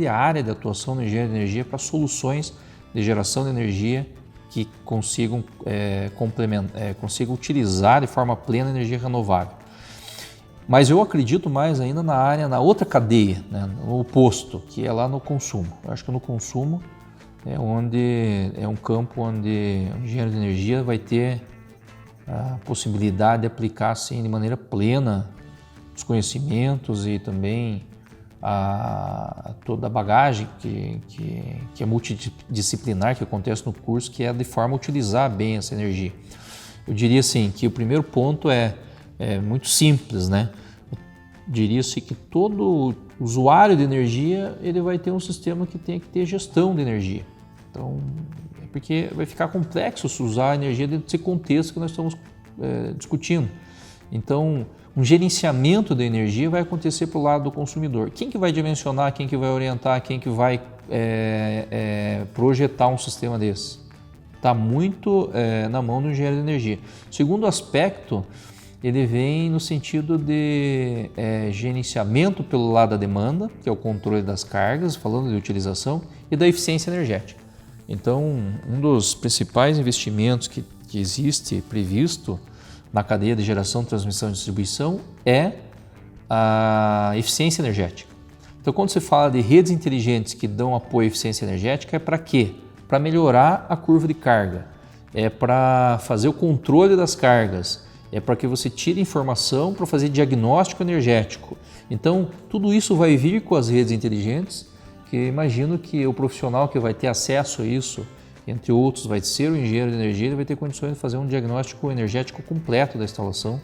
área de atuação do engenheiro de energia para soluções de geração de energia que consigam utilizar de forma plena a energia renovável. Mas eu acredito mais ainda na outra cadeia, né, no oposto, que é lá no consumo. Eu acho que no consumo é um campo onde o engenheiro de energia vai ter a possibilidade de aplicar assim, de maneira plena os conhecimentos e também toda a bagagem que é multidisciplinar, que acontece no curso, que é de forma a utilizar bem essa energia. Eu diria assim que o primeiro ponto é muito simples, né? Diria-se que todo usuário de energia ele vai ter um sistema que tem que ter gestão de energia. Então, porque vai ficar complexo se usar a energia dentro desse contexto que nós estamos discutindo. Então, um gerenciamento da energia vai acontecer para o lado do consumidor. Quem que vai dimensionar, quem que vai orientar, quem que vai projetar um sistema desse? Está muito na mão do engenheiro de energia. O segundo aspecto, ele vem no sentido de gerenciamento pelo lado da demanda, que é o controle das cargas, falando de utilização, e da eficiência energética. Então, um dos principais investimentos que existe previsto na cadeia de geração, transmissão e distribuição é a eficiência energética. Então, quando você fala de redes inteligentes que dão apoio à eficiência energética, é para quê? Para melhorar a curva de carga, é para fazer o controle das cargas, é para que você tire informação para fazer diagnóstico energético. Então, tudo isso vai vir com as redes inteligentes, que imagino que o profissional que vai ter acesso a isso, entre outros, vai ser o engenheiro de energia, ele vai ter condições de fazer um diagnóstico energético completo da instalação,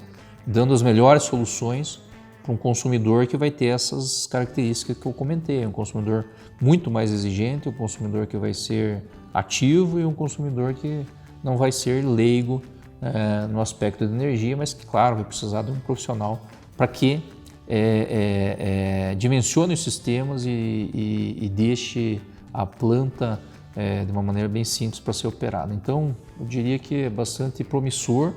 dando as melhores soluções para um consumidor que vai ter essas características que eu comentei, um consumidor muito mais exigente, um consumidor que vai ser ativo e um consumidor que não vai ser leigo no aspecto de energia, mas que, claro, vai precisar de um profissional para que dimensione os sistemas e deixe a planta de uma maneira bem simples para ser operada. Então, eu diria que é bastante promissor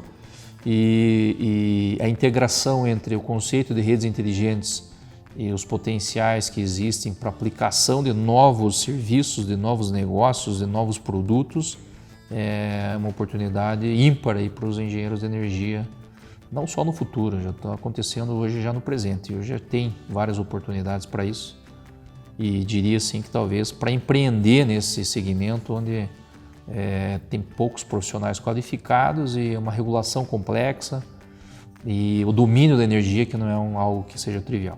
e a integração entre o conceito de redes inteligentes e os potenciais que existem para aplicação de novos serviços, de novos negócios, de novos produtos, é uma oportunidade ímpar aí para os engenheiros de energia, não só no futuro, já está acontecendo hoje, já no presente. Hoje já tem várias oportunidades para isso e diria assim que talvez para empreender nesse segmento onde tem poucos profissionais qualificados e uma regulação complexa e o domínio da energia que não é algo que seja trivial.